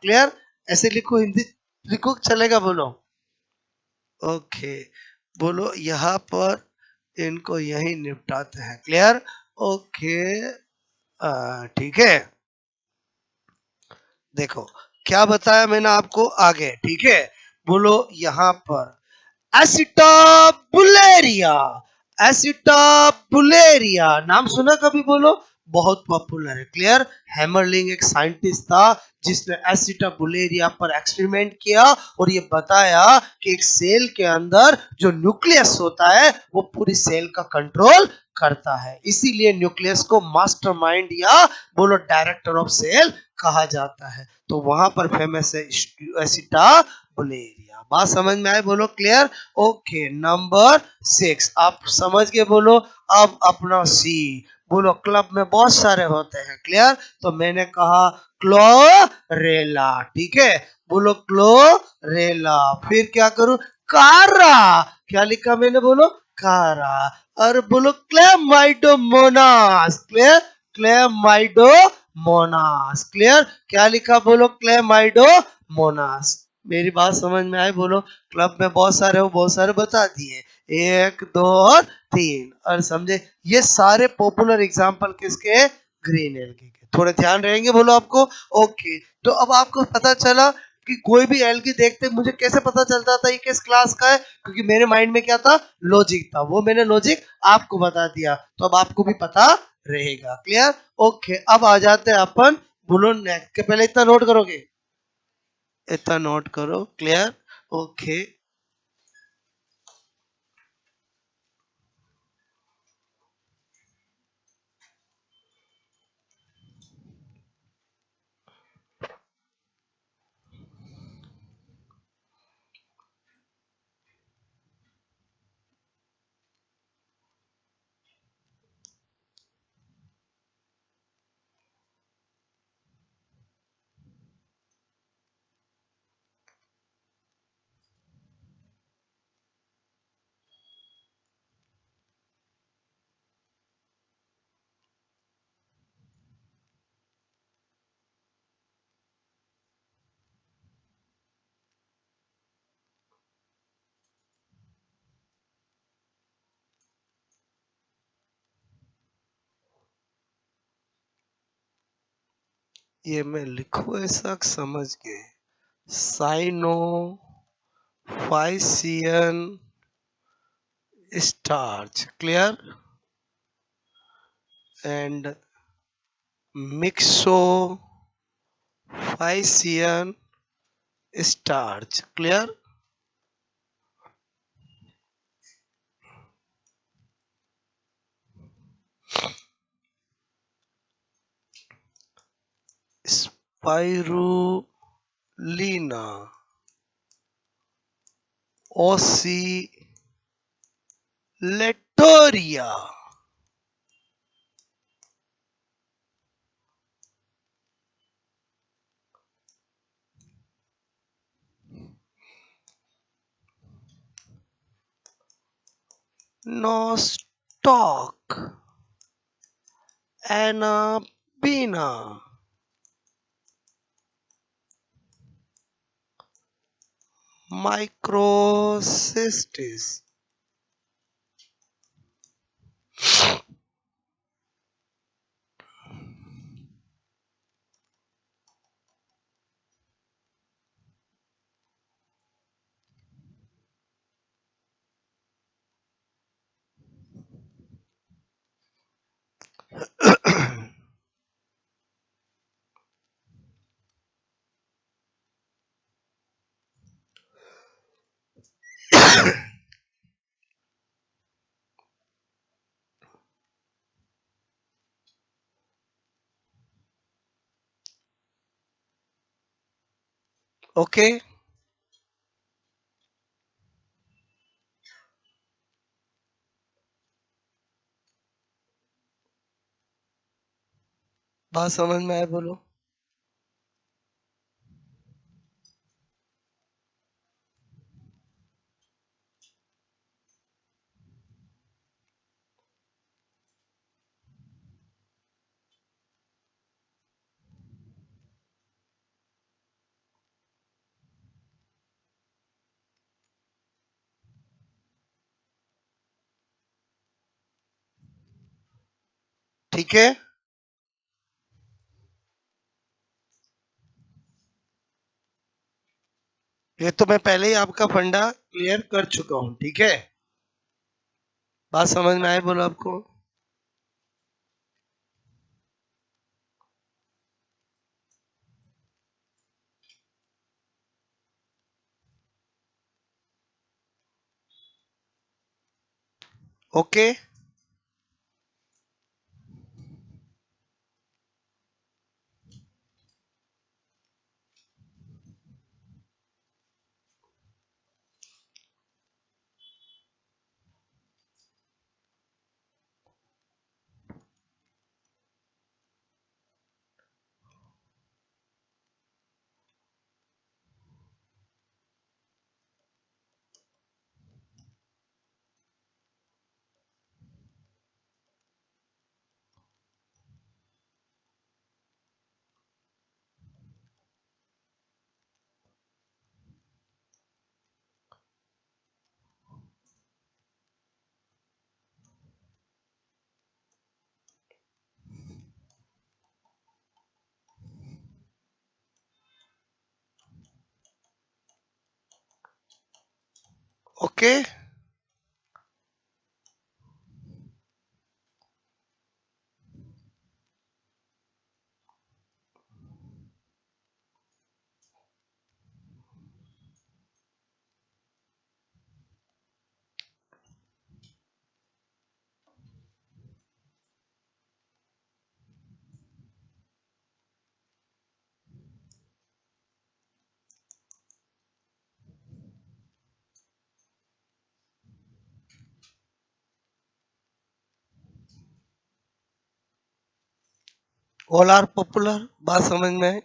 clear. ऐसे लिखो, हिंदी लिखो, चलेगा, बोलो। ओके, बोलो यहाँ पर इनको यही निपटाते हैं। क्लियर, ओके, ठीक है। देखो क्या बताया मैंने आपको आगे, ठीक है। बोलो यहाँ पर एसिटाबुलेरिया, एसिटाबुलेरिया नाम सुना कभी, बोलो। बहुत पॉपुलर है। क्लियर, हैमरलिंग एक साइंटिस्ट था जिसने एसिटाबुलेरिया पर एक्सपेरिमेंट किया और ये बताया कि एक सेल के अंदर जो न्यूक्लियस होता है वो पूरी सेल का कंट्रोल करता है, इसीलिए न्यूक्लियस को मास्टरमाइंड या बोलो डायरेक्टर ऑफ सेल कहा जाता है। तो वहां पर फेमस है एसिटाबुलेरिया। बात समझ में आए, बोलो क्लियर। ओके, नंबर 6 आप समझ के बोलो। अब अपना सी, बोलो क्लब में बहुत सारे होते हैं। क्लियर, तो मैंने कहा क्लोरेला, ठीक है, बोलो क्लोरेला। फिर क्या करूं, कारा। क्या लिखा मैंने, बोलो कारा। और बोलो क्लेमाइडोमोनास, क्लियर, क्लेमाइडोमोनास। क्लियर, क्या लिखा, बोलो क्लेमाइडोमोनास। मेरी बात समझ में आए, बोलो। क्लब में बहुत सारे हो, बहुत सारे बता दिए, 1 2 3, और समझे। ये सारे पॉपुलर एग्जांपल किसके, ग्रीन एल्गी के। थोड़े ध्यान रहेंगे, बोलो आपको। ओके, तो अब आपको पता चला कि कोई भी एल्गी देखते मुझे कैसे पता चलता था ये किस क्लास का है, क्योंकि मेरे माइंड में क्या था, लॉजिक था, वो मैंने लॉजिक आपको बता दिया, तो अब आपको भी पता रहेगा। क्लियर, ओके, अब आ जाते हैं अपन, बोलो नेक्स्ट के पहले इतना नोट करोगे, इतना नोट करो। Clear, okay. ये मैं लिखूं ऐसा समझ गए, cyanophycean starch. Clear, and myxophycean starch. Clear, Spirulina Oscillatoria. Nostoc Anabaena. Microcystis. Okay, बात समझ में आए बोलो। ठीक है, ये तो मैं पहले ही आपका फंडा क्लियर कर चुका हूं, ठीक है। बात समझ में आए बोलो आपको। Okay, okay, all are popular, बात समझ में आए।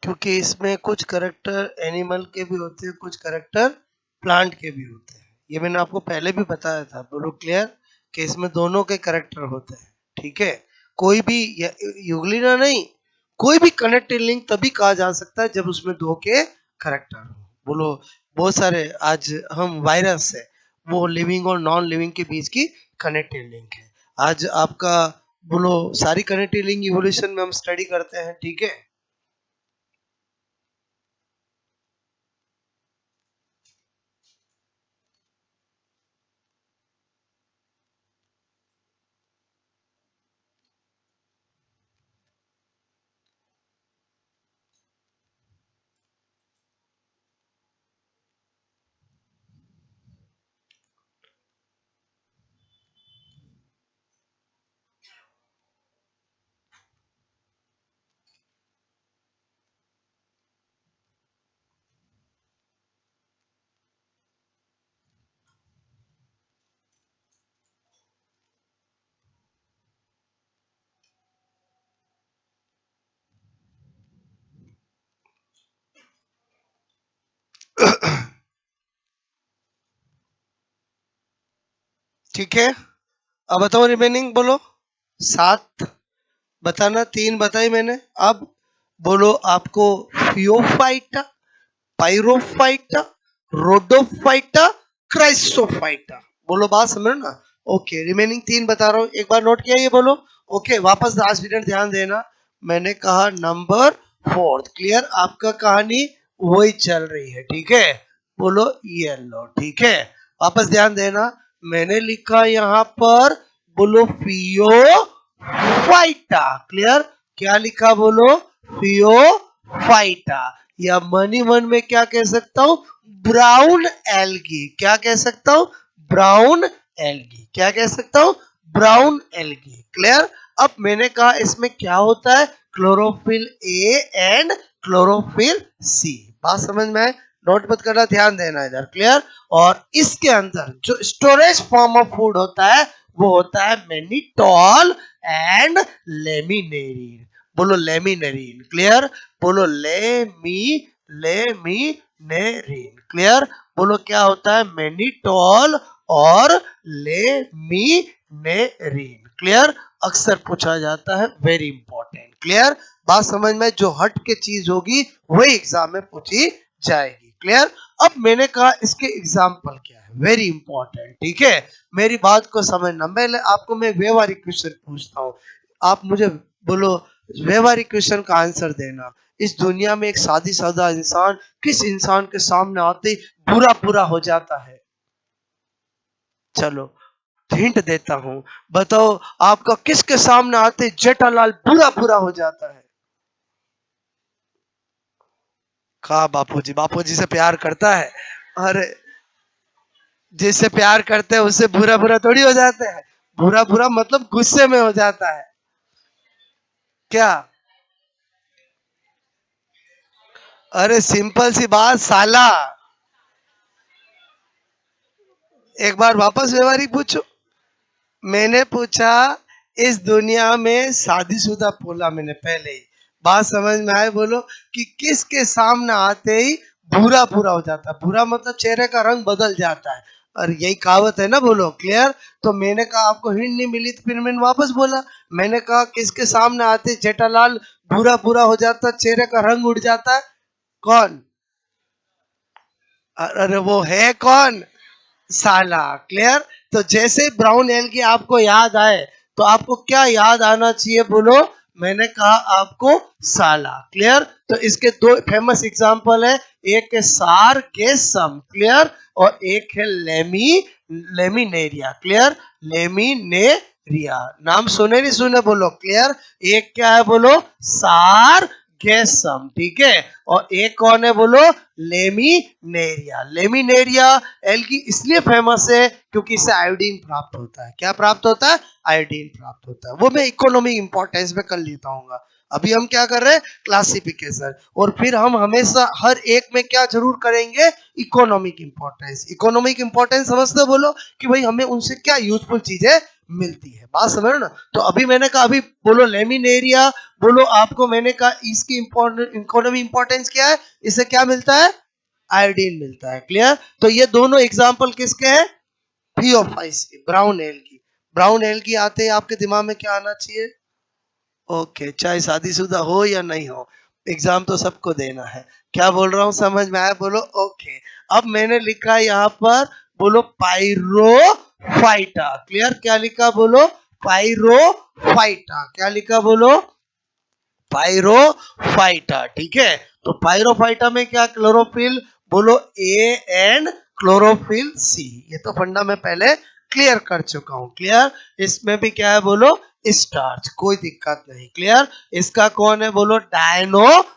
क्योंकि इसमें कुछ करेक्टर एनिमल के भी होते हैं, कुछ करेक्टर प्लांट के भी होते हैं। ये मैंने आपको पहले भी बताया था, बोलो क्लियर, कि इसमें दोनों के करेक्टर होते हैं, ठीक है। कोई भी यूग्लिना नहीं, कोई भी कनेक्टेड लिंक तभी कहा जा सकता है जब उसमें दो के करेक्टर हो। बोलो, बहुत सारे आज हम वायरस है, वो लिविंग और नॉन लिविंग के बीच की कनेक्टेड लिंक है। आज आपका बोलो सारी कनेक्टेड लिंक इवोल्यूशन में हम स्टडी करते हैं, ठीक है। ठीक है, अब बताओ रिमेनिंग बोलो। 7 बताना, 3 बताई मैंने। अब बोलो आपको फियोफाइटा, पाइरोफाइटा, रोडोफाइटा, क्राइसोफाइटा, बोलो बात समझ ना। ओके, रिमेनिंग 3 बता रहा हूँ, एक बार नोट किया ये बोलो। ओके, वापस लास्ट मिनट ध्यान देना। मैंने कहा नंबर 4 क्लियर, आपका कहानी वही चल रही है, ठीक है। बोलो येलो, ठीक है। वापस ध्यान देना, मैंने लिखा यहाँ पर, बोलो फियो फाइटा, क्लियर। क्या लिखा बोलो, फियो फाइटा। या मनी मन में क्या कह सकता हूं, ब्राउन एल्गी। क्या कह सकता हूं, ब्राउन एल्गी। क्या कह सकता हूं, ब्राउन एल्गी, क्लियर। अब मैंने कहा इसमें क्या होता है, chlorophyll A and chlorophyll c. बात समझ में आए, नोट मत करना, ध्यान देना इधर, क्लियर। और इसके अंदर जो स्टोरेज फॉर्म ऑफ फूड होता है वो होता है मेनिटॉल एंड लेमिनेरिन। बोलो लेमिनेरिन, क्लियर। बोलो लेमिनेरिन, क्लियर। बोलो क्या होता है, मेनिटॉल और लेमिनेरिन, क्लियर। अक्सर पूछा जाता है, वेरी इंपॉर्टेंट, क्लियर। बात समझ में, जो हट के चीज होगी वही एग्जाम में पूछी जाएगी, क्लियर। अब मैंने कहा इसके एग्जाम्पल क्या है, वेरी इंपॉर्टेंट, ठीक है। मेरी बात को समझना, पहले आपको मैं व्यवहारिक क्वेश्चन पूछता हूँ, आप मुझे बोलो व्यवहारिक क्वेश्चन का आंसर देना। इस दुनिया में एक सादी सादा इंसान किस इंसान के सामने आते ही बुरा बुरा हो जाता है, चलो हिंट देता हूं, बताओ आपका किसके सामने आते जेठालाल बुरा बुरा हो जाता है। कहा बापूजी, बापूजी से प्यार करता है। अरे जिससे प्यार करते हैं उससे बुरा बुरा थोड़ी हो जाता है, बुरा बुरा मतलब गुस्से में हो जाता है। क्या, अरे सिंपल सी बात साला। एक बार वापस व्यवहारिक पूछो, मैंने पूछा इस दुनिया में शादीशुदा, बोला मैंने पहले ही। बात समझ में आए, बोलो कि किसके सामने आते ही बुरा बुरा हो जाता है, बुरा मतलब चेहरे का रंग बदल जाता है। और यही कहावत है ना, बोलो क्लियर। तो मैंने कहा आपको हिंट नहीं मिली तो फिर मैंने वापस बोला, मैंने कहा किसके सामने आते जेठालाल बुरा बुरा हो जाता, चेहरे का रंग उड़ जाता है, कौन, अरे वो है कौन, साला, क्लियर। तो जैसे ब्राउन एल की आपको याद आए तो आपको क्या याद आना चाहिए, बोलो, मैंने कहा आपको साला, क्लियर। तो इसके दो फेमस एग्जांपल है, एक है सार के सम, क्लियर, और एक है लेमिनेरिया, क्लियर। लेमिनेरिया नाम सुने नहीं सुने, बोलो क्लियर। एक क्या है, बोलो सार गैसम, ठीक है। और एक कौन है, बोलो लेमिनेरिया। लेमिनेरिया एल्गी इसलिए फेमस है क्योंकि इससे आयोडीन प्राप्त होता है। क्या प्राप्त होता है, आयोडीन प्राप्त होता है। वो मैं इकोनॉमिक इंपॉर्टेंस में कर लेता हूँ। अभी हम क्या कर रहे हैं, क्लासिफिकेशन। और फिर हम हमेशा हर एक में क्या जरूर करेंगे, इकोनॉमिक इंपॉर्टेंस। इकोनॉमिक इंपॉर्टेंस समझते हो, बोलो कि भाई हमें उनसे क्या यूजफुल चीजें मिलती है। बात समझ ना। तो अभी मैंने कहा, अभी बोलो लेमिनेरिया, बोलो आपको मैंने कहा इसकी इकोनॉमी इंपॉर्टेंस क्या है, इससे क्या मिलता है, आयोडीन मिलता है, क्लियर। तो ये दोनों एग्जांपल किसके हैं, थियोफाइस की, ब्राउन एल की। ब्राउन एल की आते ही आपके दिमाग में क्या आना चाहिए, ओके, चाहे शादीशुदा हो या नहीं हो, एग्जाम तो सबको देना है। क्या बोल रहा हूँ समझ में आया, बोलो ओके। अब मैंने लिखा है यहाँ पर, बोलो पायरोफाइटा, क्लियर। क्या लिखा, बोलो पायरोफाइटा। क्या लिखा, बोलो पायरोफाइटा, ठीक है। तो पायरोफाइटा में क्या, क्लोरोफिल, बोलो ए एंड क्लोरोफिल सी। ये तो फंडा में पहले क्लियर कर चुका हूं, क्लियर। इसमें भी क्या है, बोलो स्टार्च, कोई दिक्कत नहीं, क्लियर। इसका कौन है, बोलो डायनोफ्लैजिलेट्स,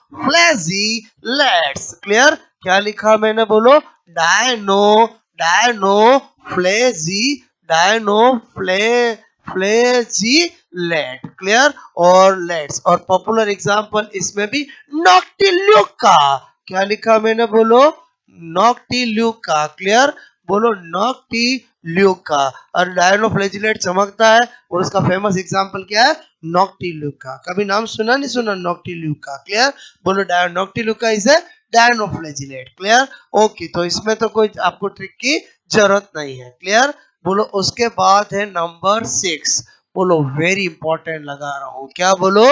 क्लियर। क्या लिखा मैंने, बोलो डायनो डायनोफ्लेजी डायनोफ्ले फ्लेजिलेट, क्लियर। और लेट्स, और पॉपुलर एग्जांपल इसमें भी नॉक्टिल्यूका। क्या लिखा मैंने, बोलो नॉक्टिल्यूका, क्लियर। बोलो नॉक्टिल्यूका। और डायनोफ्लेजिलेट चमकता है और उसका फेमस एग्जांपल क्या है, नॉक्टिल्यूका। कभी नाम सुना नहीं सुना नॉक्टिल्यूका, क्लियर। बोलो Noctiluca is a डायनोफ्लेजिलेट, clear. Okay, तो इसमें तो कोई आपको ट्रिक की जरूरत नहीं है, क्लियर। बोलो उसके बाद है नंबर 6, बोलो वेरी इंपॉर्टेंट लगा रहा हूं, क्या बोलो,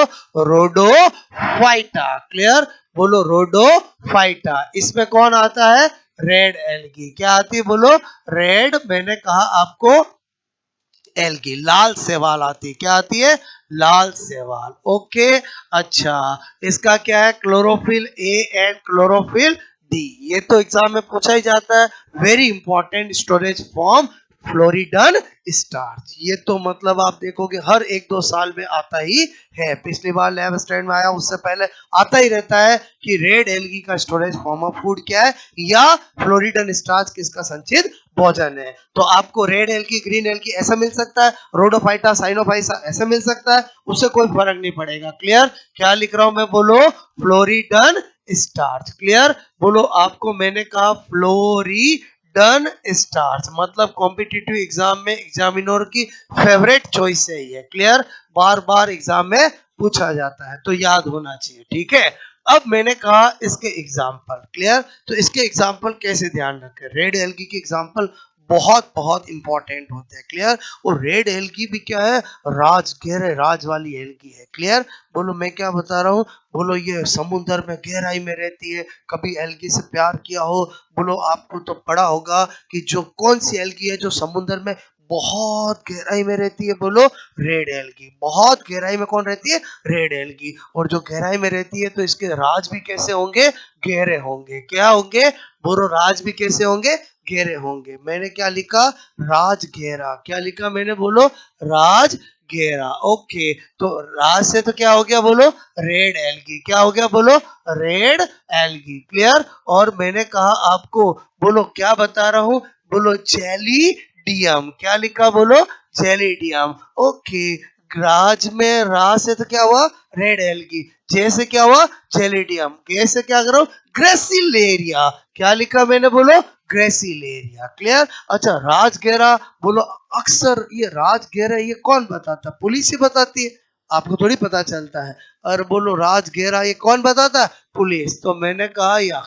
रोडोफाइटा, क्लियर। बोलो रोडोफाइटा। इसमें कौन आता है, रेड एल्गी। क्या आती है, बोलो रेड, मैंने कहा आपको एल्गी, लाल सेवाल आती है। क्या आती है? लाल सेवाल। ओके, अच्छा इसका क्या है? Chlorophyll A and chlorophyll D. ये तो एग्जाम में पूछा ही जाता है। Very important storage form floridean starch. ये तो मतलब आप देखोगे हर 1-2 साल में आता ही है। पिछली बार लैब स्टैंड में आया, उससे पहले आता ही रहता है कि रेड एल्गी का स्टोरेज फॉर्म ऑफ फूड क्या है, या फ्लोरिडन स्टार्च किसका संचित भोजन है। तो आपको रेड एल्गी, ग्रीन एल्गी ऐसा मिल सकता है, रोडोफाइटा, साइनोफाइटा ऐसा मिल सकता है, उससे कोई फर्क नहीं पड़ेगा। क्लियर? क्या लिख रहा हूं मैं? बोलो फ्लोरिडन स्टार्च। क्लियर? बोलो, आपको मैंने कहा फ्लोरिडन स्टार्च मतलब कॉम्पिटिटिव एग्जाम में एग्जामिनर की फेवरेट चॉइस है ये। क्लियर? बार बार एग्जाम में पूछा जाता है तो याद होना चाहिए। ठीक है, अब मैंने कहा इसके एग्जाम्पल। क्लियर? तो इसके एग्जाम्पल कैसे ध्यान रखें? रेड एल्गी के एग्जाम्पल बहुत बहुत इंपॉर्टेंट होते हैं। क्लियर? और रेड एल्गी भी क्या है? राज, गहरे राज वाली एल्गी है। क्लियर? बोलो, मैं क्या बता रहा हूँ? बोलो, ये समुद्र में गहराई में रहती है। कभी एल्गी से प्यार किया हो? बोलो, आपको तो पढ़ा होगा कि जो कौन सी एल्गी है जो समुद्र में बहुत गहराई में रहती है? बोलो, रेड एल्गी। बहुत गहराई में कौन रहती है? Red algae. और जो गहराई में रहती है तो इसके राज भी कैसे होंगे? गहरे होंगे। क्या होंगे? बोलो, राज भी कैसे होंगे? गहरे होंगे। मैंने क्या लिखा? राज गहरा। क्या लिखा मैंने? बोलो, राज गहरा। ओके, तो राज से तो क्या हो गया? बोलो, रेड एल्गी। क्या हो गया? बोलो, रेड एल्गी। क्लियर? और मैंने कहा आपको, बोलो क्या बता रहा हूं? बोलो, जेलीडियम। क्या लिखा? बोलो, जेलीडियम। ओके, राज में रा से तो क्या हुआ? Red algae. जे से क्या हुआ? जेलिडियम। गे से क्या करो? ग्रेसिलेरिया। क्या लिखा मैंने? बोलो, ग्रेसिलेरिया। क्लियर? अच्छा, राजगेरा। बोलो, अक्सर ये राजगेरा ये कौन बताता? पुलिस ही बताती है, आपको थोड़ी पता चलता है। और बोलो, राजगेरा ये कौन बताता? पुलिस। तो मैंने कहा या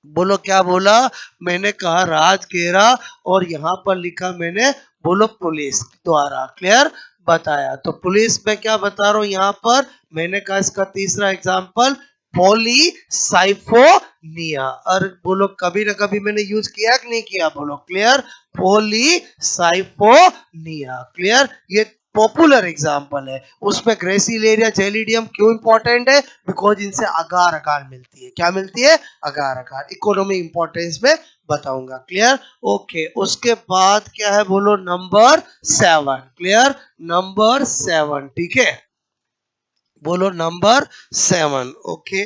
बोलो, क्या बोला मैंने? कहा राजगेरा, और यहाँ पर लिखा मैंने, बोलो, पुलिस द्वारा। क्लियर? बताया। तो पुलिस में क्या बता रहा हूं यहाँ पर? मैंने कहा इसका तीसरा एग्जाम्पल पॉलीसाइफोनिया। और बोलो, कभी ना कभी मैंने यूज किया कि नहीं किया? बोलो, क्लियर? पॉलीसाइफोनिया। क्लियर? ये पॉपुलर एग्जाम्पल है। उसमें ग्रेसिलेरिया, जेलिडियम क्यों इंपॉर्टेंट है? बिकॉज इनसे अगार अगार मिलती है। क्या मिलती है? अगार अगार। इकोनॉमी इंपॉर्टेंस में बताऊंगा। क्लियर? ओके, उसके बाद क्या है? बोलो, नंबर 7। क्लियर? नंबर 7। ठीक है, बोलो नंबर 7। ओके,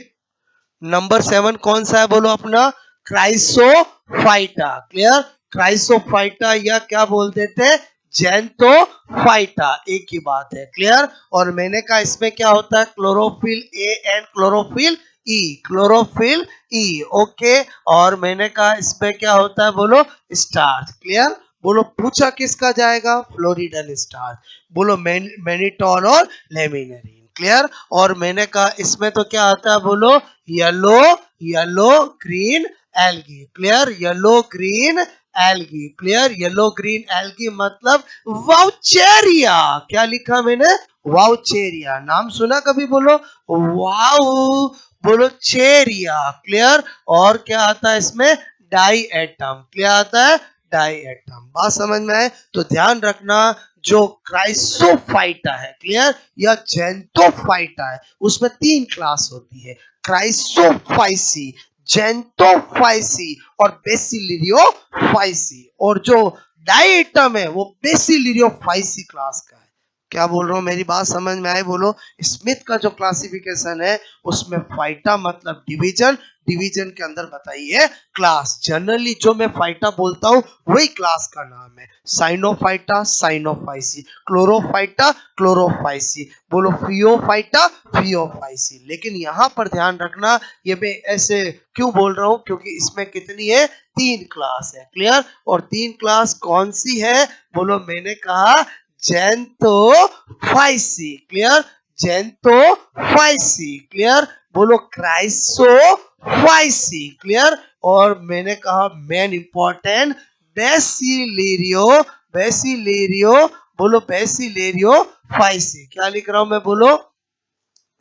नंबर 7 कौन सा है? बोलो, अपना क्राइसोफाइटा। क्लियर? क्राइसोफाइटा या क्या बोलते थे? जेंटोफाइटा, एक ही बात है। क्लियर? और मैंने कहा इसमें क्या होता है? Chlorophyll A and chlorophyll E. Chlorophyll E. Okay, और मैंने कहा इसमें क्या होता है? बोलो, स्टार्च। क्लियर? बोलो, पूछा किसका जाएगा? फ्लोरिडन स्टार्च। बोलो, मैनिटोल और लेमिनेरिन। क्लियर? और मैंने कहा इसमें तो क्या आता है? बोलो, yellow, yellow green algae. Clear? Yellow green algae. Clear? Yellow green algae मतलब वाउचेरिया। क्या लिखा मैंने? वाउचेरिया। नाम सुना कभी? बोलो, वाउ। बोलो, चेरिया। क्लियर? और क्या आता है इसमें? Diatom. क्या आता है? Diatom. बात समझ में आए तो ध्यान रखना, जो क्राइसोफाइटा है, क्लियर, या जेंटोफाइटा है, उसमें 3 क्लास होती है, क्राइसोफाइसी, जेंटोफाइसी और बेसिलिरियोफाइसी। और जो डाइटम है वो बेसिलिरियोफाइसी क्लास का है। क्या बोल रहा हूँ? मेरी बात समझ में आए? बोलो, स्मिथ का जो क्लासिफिकेशन है उसमें फाइटा मतलब डिवीजन, डिवीजन के अंदर बताइए क्लास। जनरली जो मैं फाइटा बोलता हूँ वही क्लास का नाम है। साइनोफाइटा, साइनोफाइसी, क्लोरोफाइटा, क्लोरोफाइसी। बोलो, फियोफाइटा, फियोफाइसी। लेकिन यहाँ पर ध्यान रखना, ये मैं ऐसे क्यों बोल रहा हूँ? क्योंकि इसमें कितनी है? 3 क्लास है। क्लियर? और 3 क्लास कौन सी है? बोलो, मैंने कहा जेंटोफाइसी। क्लियर? जेंटोफाइसी। क्लियर? बोलो, क्राइसोफाइसी। क्लियर? और मैंने कहा मेन इंपॉर्टेंट बेसिलेरियो, बेसिलेरियो। बोलो, बेसिलेरियो फाइसी। क्या लिख रहा हूं मैं? बोलो,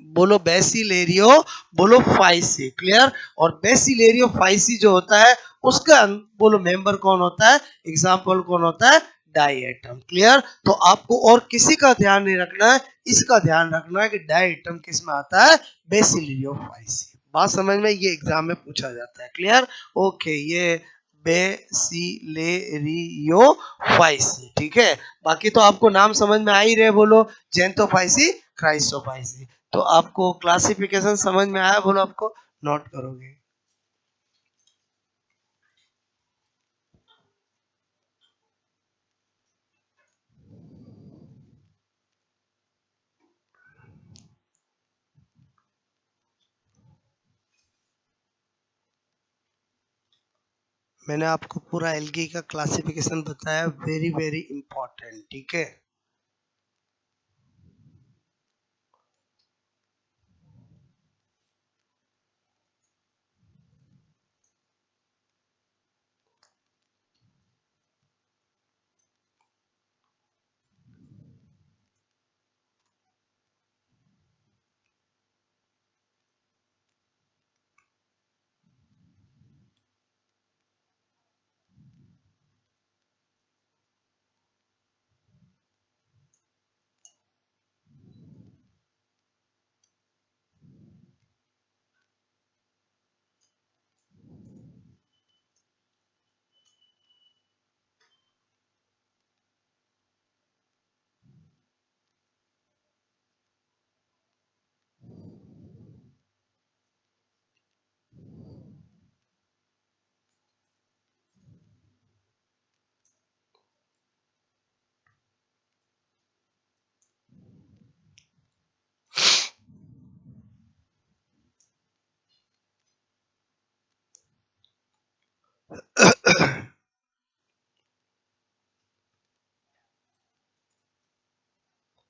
बोलो, बेसिलेरियो, बोलो, फाइसी। क्लियर? और बेसिलेरियो फाइसी जो होता है उसका बोलो मेंबर कौन होता है? एग्जाम्पल कौन होता है? Diatom. क्लियर? तो आपको और किसी का ध्यान नहीं रखना है, इसका ध्यान रखना है कि डाई एटम किस में आता है, बेसिलियोफाइसी। बात समझ में, ये एग्जाम में पूछा जाता है। क्लियर? ओके, ये बेसिलेरियोफाइसी। ठीक है, बाकी तो आपको नाम समझ में आ ही रहे, बोलो जेंथोफाइसी, क्राइसोफाइसी। तो आपको क्लासिफिकेशन समझ में आया, बोलो आपको नोट करोगे। मैंने आपको पूरा एल्गी का क्लासिफिकेशन बताया, वेरी वेरी इंपॉर्टेंट। ठीक है,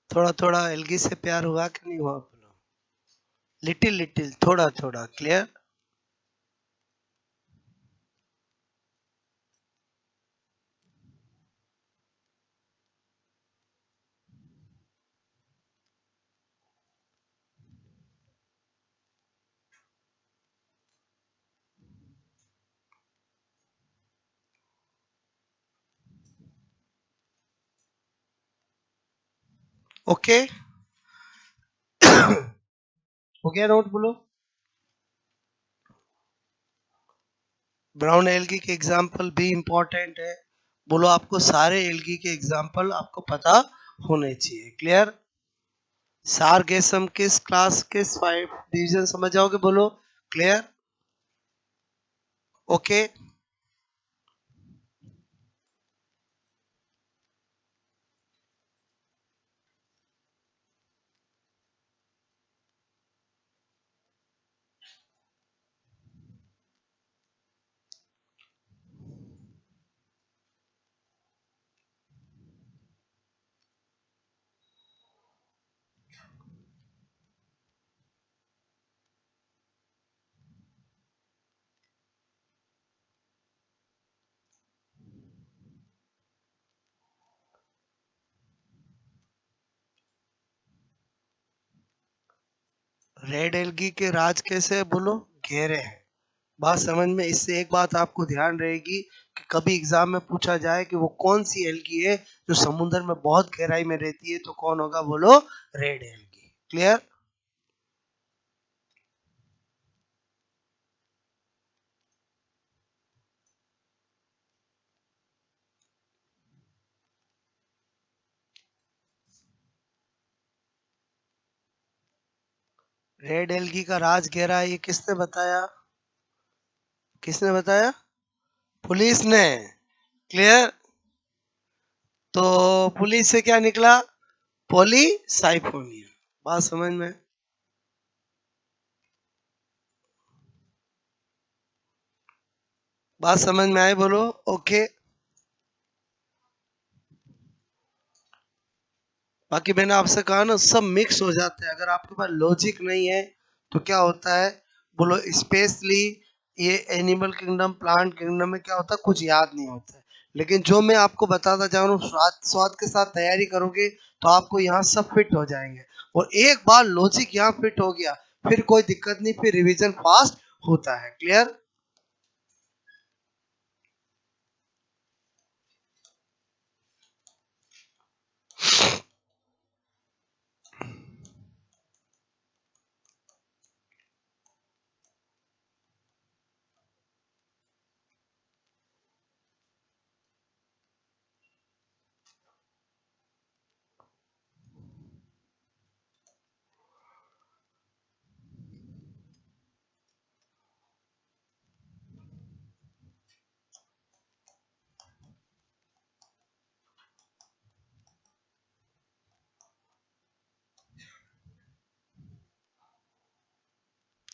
थोड़ा थोड़ा एल्गी से प्यार हुआ कि नहीं हुआ, बोलो। लिटिल लिटिल, थोड़ा थोड़ा। क्लियर? ओके, हो गया नोट, बोलो। ब्राउन एल्गी के एग्जाम्पल भी इंपॉर्टेंट है, बोलो। आपको सारे एल्गी के एग्जाम्पल आपको पता होने चाहिए। क्लियर? सारगेसम किस क्लास के 5 डिवीजन समझ जाओगे, बोलो। क्लियर? ओके, रेड एल्गी के राज कैसे है, बोलो। गहरे हैं। बात समझ में, इससे एक बात आपको ध्यान रहेगी कि कभी एग्जाम में पूछा जाए कि वो कौन सी एल्गी है जो समुद्र में बहुत गहराई में रहती है, तो कौन होगा, बोलो। Red algae. Clear? Red algae का राज गहरा है, ये किसने बताया? किसने बताया? पुलिस ने। क्लियर? तो पुलिस से क्या निकला? पॉलीसाइफोनिया। बात समझ में? बात समझ में आई, बोलो। ओके, बाकी मैंने आपसे कहा ना, सब मिक्स हो जाते हैं। अगर आपके पास लॉजिक नहीं है तो क्या होता है, बोलो। स्पेशली ये एनिमल किंगडम, प्लांट किंगडम में क्या होता है, कुछ याद नहीं होता है। लेकिन जो मैं आपको बताता जा रहा हूँ, स्वाद स्वाद के साथ तैयारी करोगे तो आपको यहाँ सब फिट हो जाएंगे। और एक बार लॉजिक यहाँ फिट हो गया, फिर कोई दिक्कत नहीं, फिर रिवीजन फास्ट होता है। क्लियर?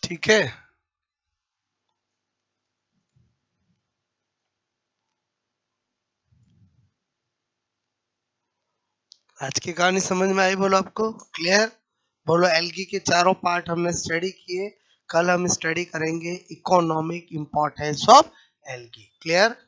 ठीक है। आज की कहानी समझ में आई बोलो आपको? क्लियर? बोलो एल्गी के चारों पार्ट हमने स्टडी किए। कल हम स्टडी करेंगे economic importance of algae. Clear?